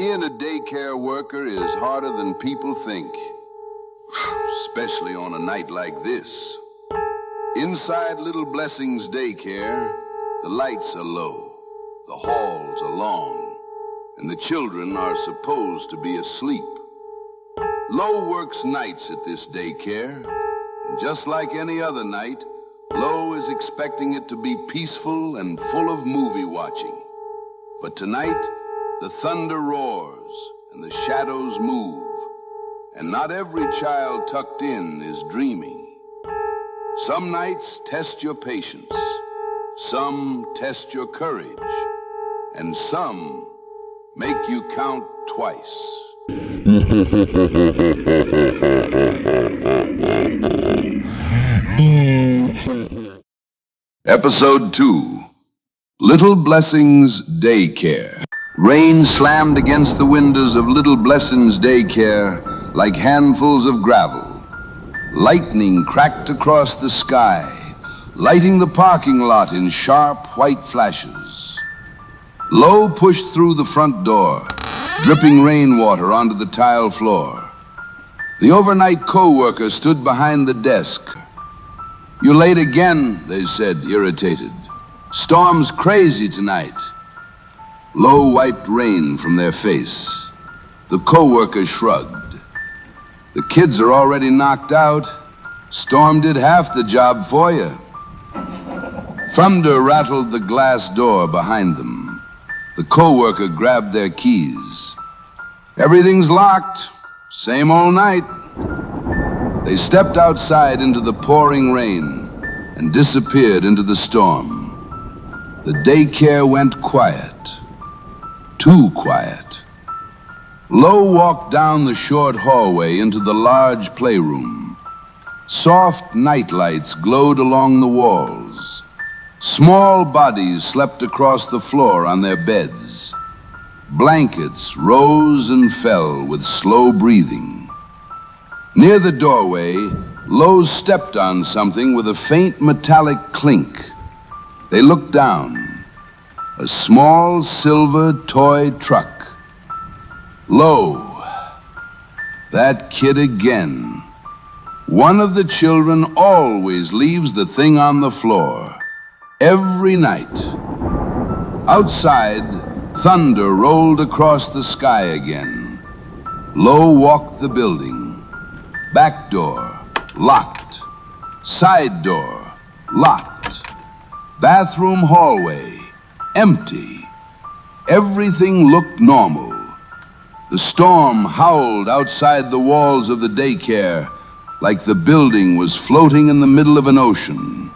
Being a daycare worker is harder than people think, especially on a night like this. Inside Little Blessings Daycare, the lights are low, the halls are long, and the children are supposed to be asleep. Lowe works nights at this daycare, and just like any other night, Lowe is expecting it to be peaceful and full of movie watching. But tonight, the thunder roars and the shadows move, and not every child tucked in is dreaming. Some nights test your patience, some test your courage, and some make you count twice. Episode 2, Little Blessings Daycare. Rain slammed against the windows of Little Blessings Daycare like handfuls of gravel. Lightning cracked across the sky, lighting the parking lot in sharp white flashes. Lowe pushed through the front door, dripping rainwater onto the tile floor. The overnight co-worker stood behind the desk. "You late again," they said, irritated. "Storm's crazy tonight." Lowe wiped rain from their face. The co-worker shrugged. "The kids are already knocked out. Storm did half the job for you." Thunder rattled the glass door behind them. The co-worker grabbed their keys. "Everything's locked. Same old night." They stepped outside into the pouring rain and disappeared into the storm. The daycare went quiet. Too quiet. Lowe walked down the short hallway into the large playroom. Soft night lights glowed along the walls. Small bodies slept across the floor on their beds. Blankets rose and fell with slow breathing. Near the doorway, Lowe stepped on something with a faint metallic clink. They looked down. A small silver toy truck. Lowe, that kid again. One of the children always leaves the thing on the floor. Every night. Outside, thunder rolled across the sky again. Lowe walked the building. Back door, locked. Side door, locked. Bathroom hallway, empty. Everything looked normal. The storm howled outside the walls of the daycare like the building was floating in the middle of an ocean.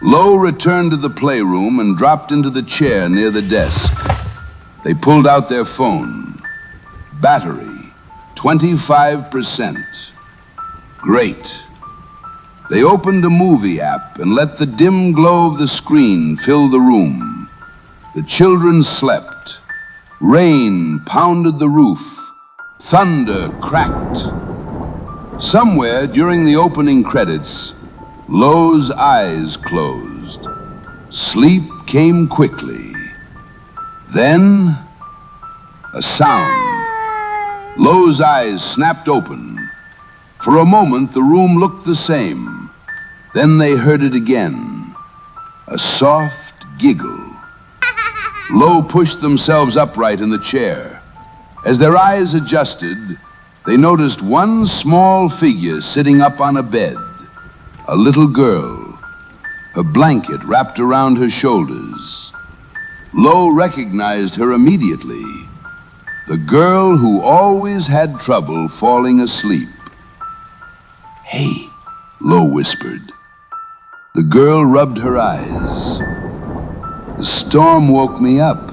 Lowe returned to the playroom and dropped into the chair near the desk. They pulled out their phone. Battery, 25%. Great. They opened a movie app and let the dim glow of the screen fill the room. The children slept. Rain pounded the roof. Thunder cracked. Somewhere during the opening credits, Lowe's eyes closed. Sleep came quickly. Then, a sound. Lowe's eyes snapped open. For a moment, the room looked the same. Then they heard it again. A soft giggle. Lowe pushed themselves upright in the chair. As their eyes adjusted, they noticed one small figure sitting up on a bed. A little girl, her blanket wrapped around her shoulders. Lowe recognized her immediately. The girl who always had trouble falling asleep. "Hey," Lowe whispered. The girl rubbed her eyes. "The storm woke me up."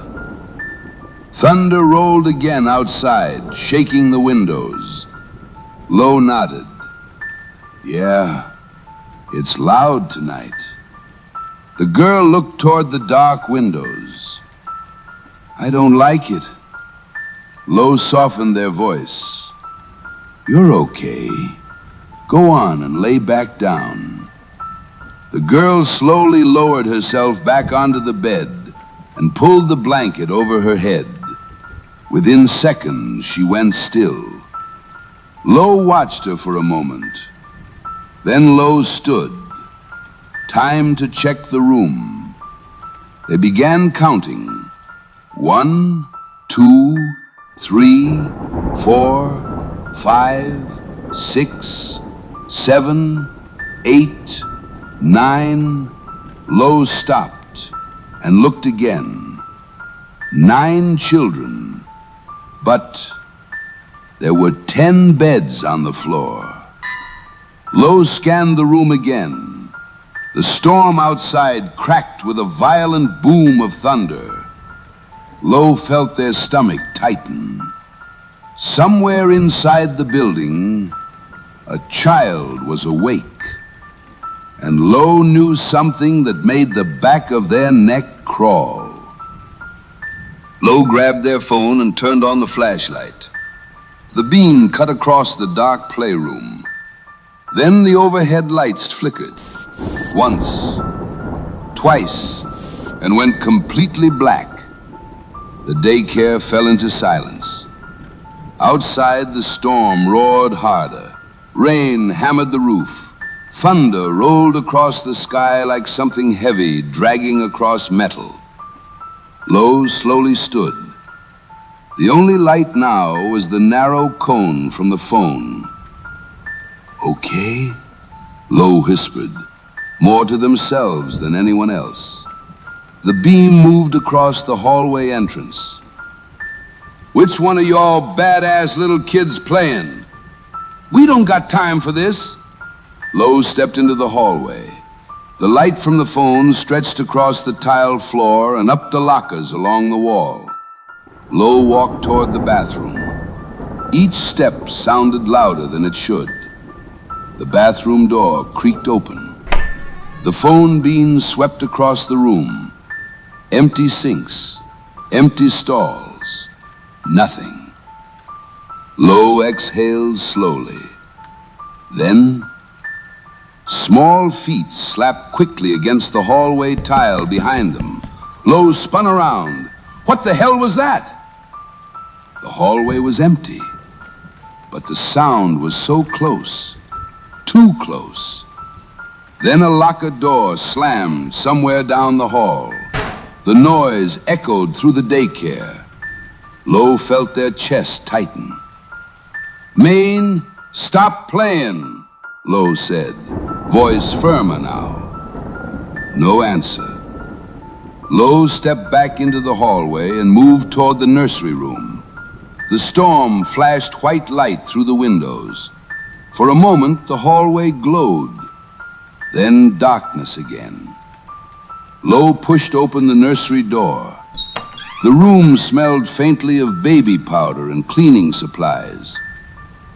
Thunder rolled again outside, shaking the windows. Lowe nodded. "Yeah, it's loud tonight." The girl looked toward the dark windows. "I don't like it." Lowe softened their voice. "You're okay. Go on and lay back down." The girl slowly lowered herself back onto the bed and pulled the blanket over her head. Within seconds, she went still. Lowe watched her for a moment. Then Lowe stood. Time to check the room. They began counting. 1, 2, 3, 4, 5, 6, 7, 8, 9. Lowe stopped and looked again. 9 children, but there were 10 beds on the floor. Lowe scanned the room again. The storm outside cracked with a violent boom of thunder. Lowe felt their stomach tighten. Somewhere inside the building, a child was awake. And Lowe knew something that made the back of their neck crawl. Lowe grabbed their phone and turned on the flashlight. The beam cut across the dark playroom. Then the overhead lights flickered. Once, twice, and went completely black. The daycare fell into silence. Outside, the storm roared harder. Rain hammered the roof. Thunder rolled across the sky like something heavy dragging across metal. Lowe slowly stood. The only light now was the narrow cone from the phone. "Okay?" Lowe whispered, more to themselves than anyone else. The beam moved across the hallway entrance. "Which one of y'all badass little kids playing? We don't got time for this." Lowe stepped into the hallway. The light from the phone stretched across the tiled floor and up the lockers along the wall. Lowe walked toward the bathroom. Each step sounded louder than it should. The bathroom door creaked open. The phone beam swept across the room. Empty sinks, empty stalls, nothing. Lowe exhaled slowly. Then, small feet slapped quickly against the hallway tile behind them. Lowe spun around. What the hell was that? The hallway was empty, but the sound was so close, too close. Then a locker door slammed somewhere down the hall. The noise echoed through the daycare. Lowe felt their chest tighten. "Maine, stop playing," Lowe said, voice firmer now. No answer. Lowe stepped back into the hallway and moved toward the nursery room. The storm flashed white light through the windows. For a moment, the hallway glowed. Then darkness again. Lowe pushed open the nursery door. The room smelled faintly of baby powder and cleaning supplies.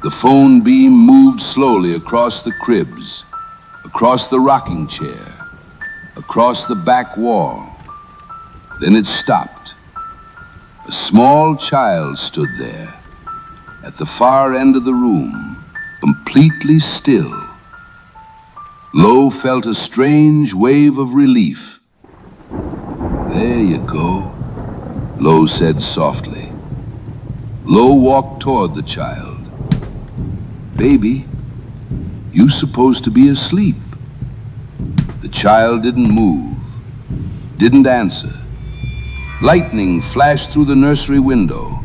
The phone beam moved slowly across the cribs, across the rocking chair, across the back wall. Then it stopped. A small child stood there, at the far end of the room, completely still. Lowe felt a strange wave of relief. "There you go," Lowe said softly. Lowe walked toward the child. "Baby, you supposed to be asleep." The child didn't move, didn't answer. Lightning flashed through the nursery window.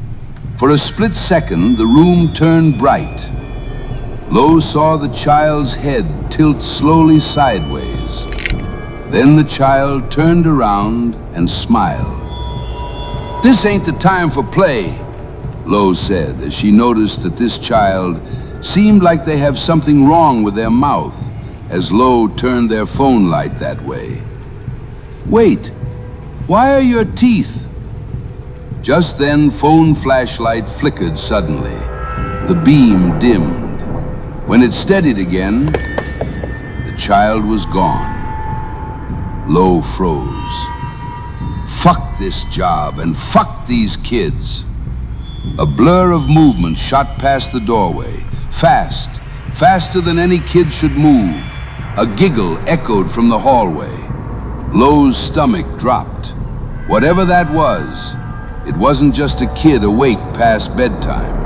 For a split second, the room turned bright. Lowe saw the child's head tilt slowly sideways. Then the child turned around and smiled. "This ain't the time for play," Lowe said as she noticed that this child seemed like they have something wrong with their mouth as Lowe turned their phone light that way. "Wait, why are your teeth?" Just then, phone flashlight flickered suddenly. The beam dimmed. When it steadied again, the child was gone. Lowe froze. Fuck this job and fuck these kids. A blur of movement shot past the doorway, fast, faster than any kid should move. A giggle echoed from the hallway. Lowe's stomach dropped. Whatever that was, it wasn't just a kid awake past bedtime.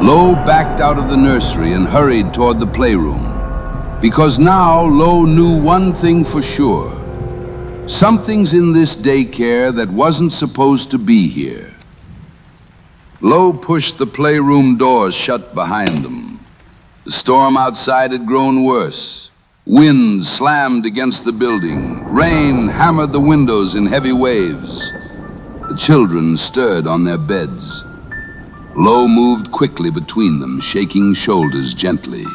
Lowe backed out of the nursery and hurried toward the playroom, because now Lowe knew one thing for sure. Something's in this daycare that wasn't supposed to be here. Lowe pushed the playroom doors shut behind them. The storm outside had grown worse. Wind slammed against the building. Rain hammered the windows in heavy waves. The children stirred on their beds. Lowe moved quickly between them, shaking shoulders gently.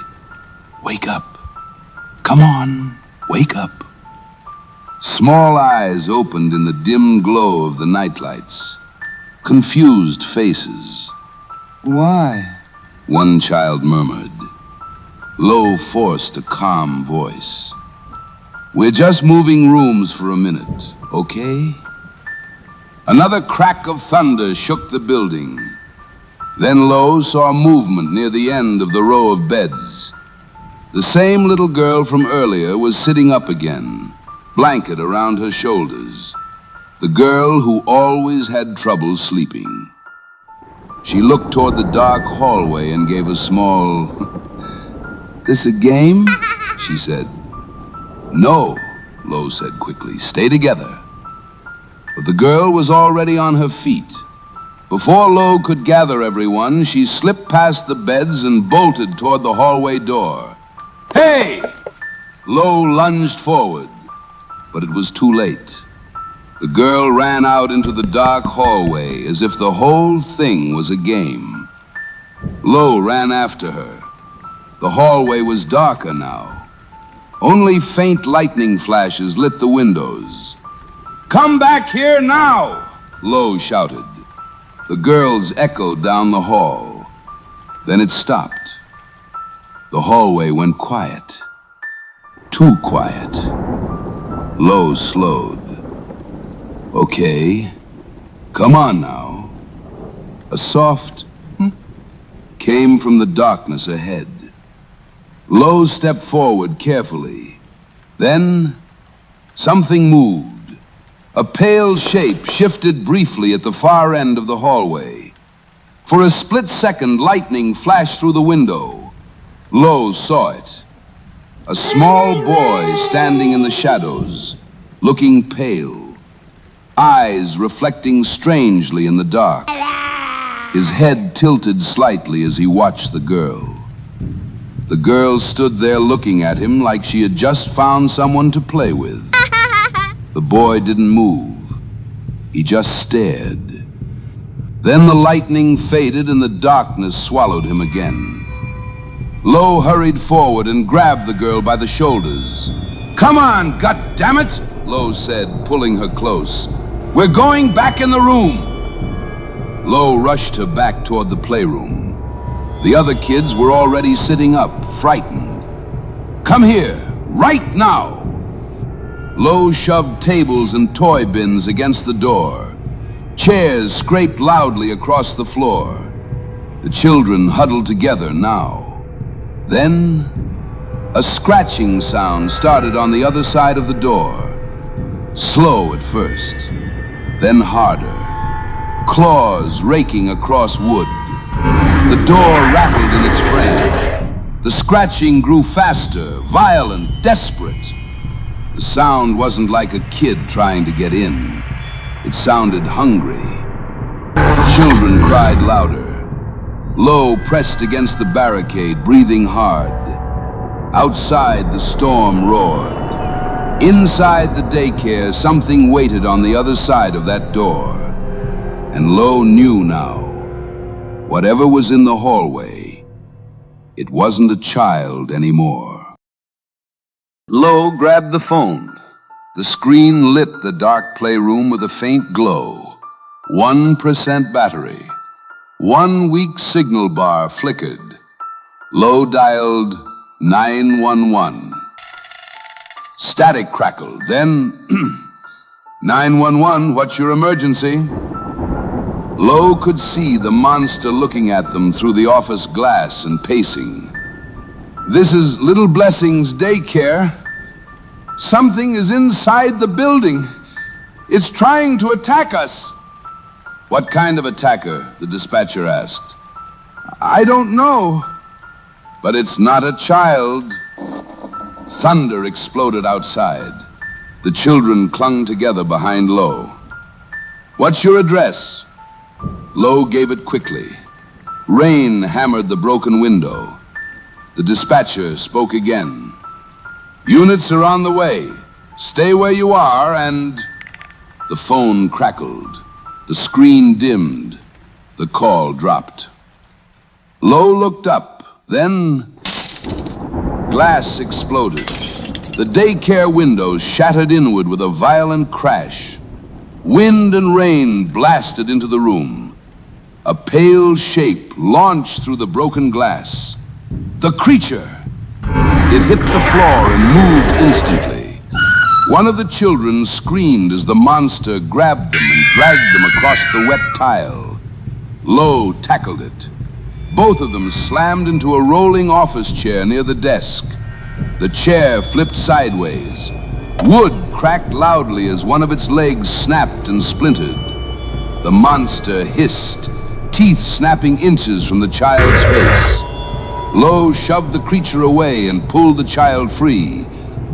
"Wake up. Come on, wake up." Small eyes opened in the dim glow of the nightlights. Confused faces. "Why?" one child murmured. Lowe forced a calm voice. "We're just moving rooms for a minute, okay?" Another crack of thunder shook the building. Then Lowe saw movement near the end of the row of beds. The same little girl from earlier was sitting up again, blanket around her shoulders. The girl who always had trouble sleeping. She looked toward the dark hallway and gave a small, "This a game?" she said. "No," Lowe said quickly. "Stay together." But the girl was already on her feet. Before Lowe could gather everyone, she slipped past the beds and bolted toward the hallway door. "Hey!" Lowe lunged forward, but it was too late. The girl ran out into the dark hallway as if the whole thing was a game. Lowe ran after her. The hallway was darker now. Only faint lightning flashes lit the windows. "Come back here now!" Lowe shouted. The girls echoed down the hall. Then it stopped. The hallway went quiet. Too quiet. Lowe slowed. "Okay, come on now." A soft came from the darkness ahead. Lowe stepped forward carefully. Then something moved. A pale shape shifted briefly at the far end of the hallway. For a split second, lightning flashed through the window. Lowe saw it. A small boy standing in the shadows, looking pale. Eyes reflecting strangely in the dark. His head tilted slightly as he watched the girl. The girl stood there looking at him like she had just found someone to play with. The boy didn't move. He just stared. Then the lightning faded and the darkness swallowed him again. Lowe hurried forward and grabbed the girl by the shoulders. "Come on, goddammit," Lowe said, pulling her close. "We're going back in the room." Lowe rushed her back toward the playroom. The other kids were already sitting up, frightened. "Come here, right now." Lowe shoved tables and toy bins against the door. Chairs scraped loudly across the floor. The children huddled together now. Then a scratching sound started on the other side of the door. Slow at first, then harder. Claws raking across wood. The door rattled in its frame. The scratching grew faster, violent, desperate. The sound wasn't like a kid trying to get in. It sounded hungry. The children cried louder. Lowe pressed against the barricade, breathing hard. Outside, the storm roared. Inside the daycare, something waited on the other side of that door. And Lowe knew now. Whatever was in the hallway, it wasn't a child anymore. Lowe grabbed the phone. The screen lit the dark playroom with a faint glow. 1% battery. One weak signal bar flickered. Lowe dialed 911. Static crackled. Then, 911, what's your emergency? Lowe could see the monster looking at them through the office glass and pacing. "This is Little Blessing's daycare. Something is inside the building. It's trying to attack us." What kind of attacker? The dispatcher asked. I don't know. But it's not a child. Thunder exploded outside. The children clung together behind Lowe. What's your address? Lowe gave it quickly. Rain hammered the broken window. The dispatcher spoke again. Units are on the way. Stay where you are and... The phone crackled. The screen dimmed. The call dropped. Lowe looked up. Then... glass exploded. The daycare windows shattered inward with a violent crash. Wind and rain blasted into the room. A pale shape launched through the broken glass. The creature! It hit the floor and moved instantly. One of the children screamed as the monster grabbed them and dragged them across the wet tile. Lowe tackled it. Both of them slammed into a rolling office chair near the desk. The chair flipped sideways. Wood cracked loudly as one of its legs snapped and splintered. The monster hissed, teeth snapping inches from the child's face. Lowe shoved the creature away and pulled the child free.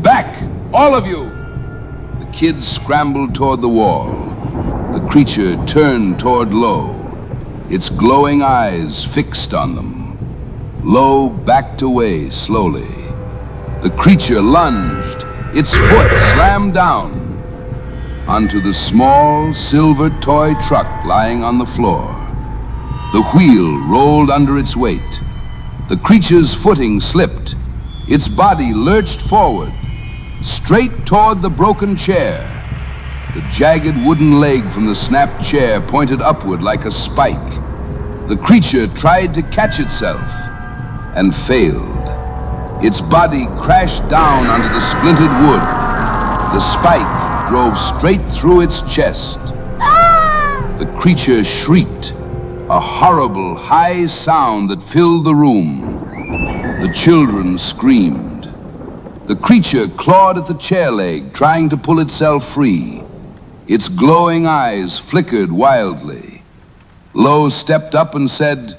Back, all of you! The kids scrambled toward the wall. The creature turned toward Lowe, its glowing eyes fixed on them. Lowe backed away slowly. The creature lunged. Its foot slammed down onto the small silver toy truck lying on the floor. The wheel rolled under its weight. The creature's footing slipped. Its body lurched forward, straight toward the broken chair. The jagged wooden leg from the snapped chair pointed upward like a spike. The creature tried to catch itself and failed. Its body crashed down onto the splintered wood. The spike drove straight through its chest. The creature shrieked, a horrible, high sound that filled the room. The children screamed. The creature clawed at the chair leg, trying to pull itself free. Its glowing eyes flickered wildly. Lowe stepped up and said,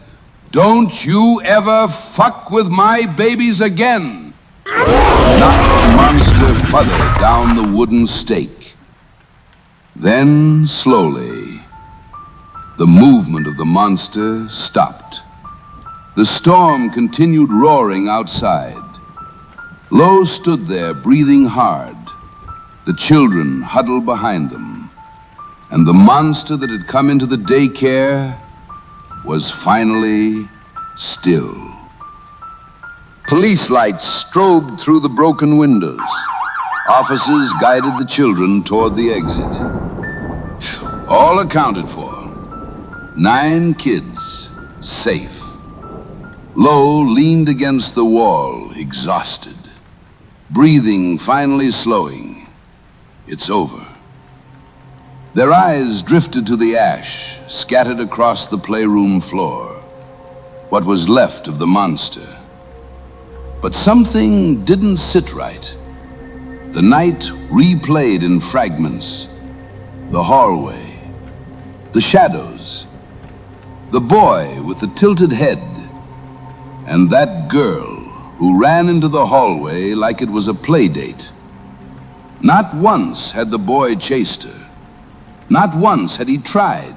"Don't you ever fuck with my babies again!" Knocked the monster further down the wooden stake. Then, slowly, the movement of the monster stopped. The storm continued roaring outside. Lowe stood there, breathing hard. The children huddled behind them. And the monster that had come into the daycare was finally still. Police lights strobed through the broken windows. Officers guided the children toward the exit. All accounted for. 9 kids, safe. Lowe leaned against the wall, exhausted. Breathing finally slowing. It's over. Their eyes drifted to the ash, scattered across the playroom floor. What was left of the monster. But something didn't sit right. The night replayed in fragments. The hallway. The shadows. The boy with the tilted head. And that girl who ran into the hallway like it was a play date. Not once had the boy chased her. Not once had he tried.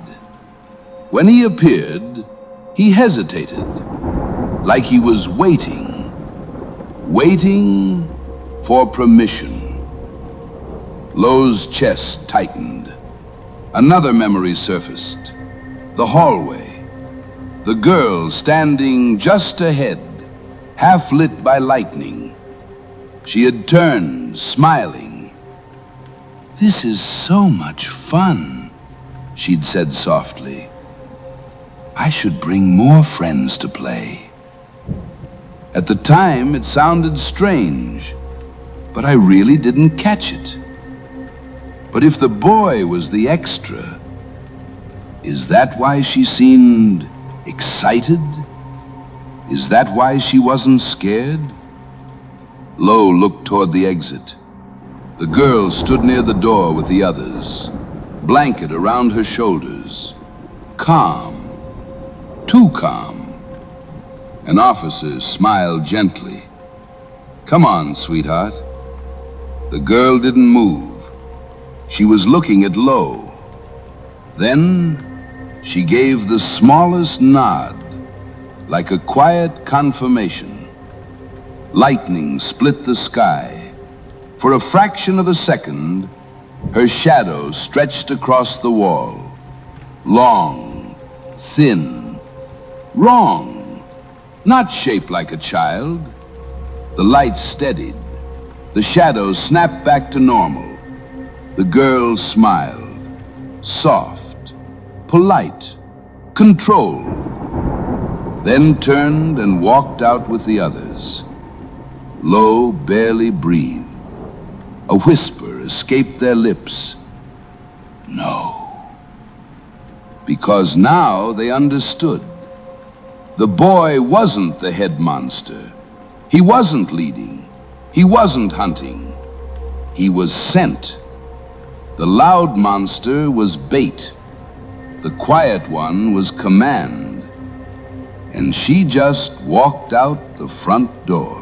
When he appeared, he hesitated, like he was waiting for permission. Lowe's chest tightened. Another memory surfaced. The hallway. The girl standing just ahead, half lit by lightning. She had turned, smiling. "This is so much fun," she'd said softly. "I should bring more friends to play." At the time, it sounded strange, but I really didn't catch it. But if the boy was the extra, is that why she seemed excited? Is that why she wasn't scared? Lowe looked toward the exit. The girl stood near the door with the others, blanket around her shoulders. Calm. Too calm. An officer smiled gently. "Come on, sweetheart." The girl didn't move. She was looking at Lowe. Then she gave the smallest nod, like a quiet confirmation. Lightning split the sky. For a fraction of a second, her shadow stretched across the wall. Long, thin, wrong. Not shaped like a child. The light steadied. The shadow snapped back to normal. The girl smiled. Soft, polite, controlled. Then turned and walked out with the others. Lowe barely breathed. A whisper escaped their lips. No. Because now they understood. The boy wasn't the head monster. He wasn't leading. He wasn't hunting. He was sent. The loud monster was bait. The quiet one was command. And she just walked out the front door.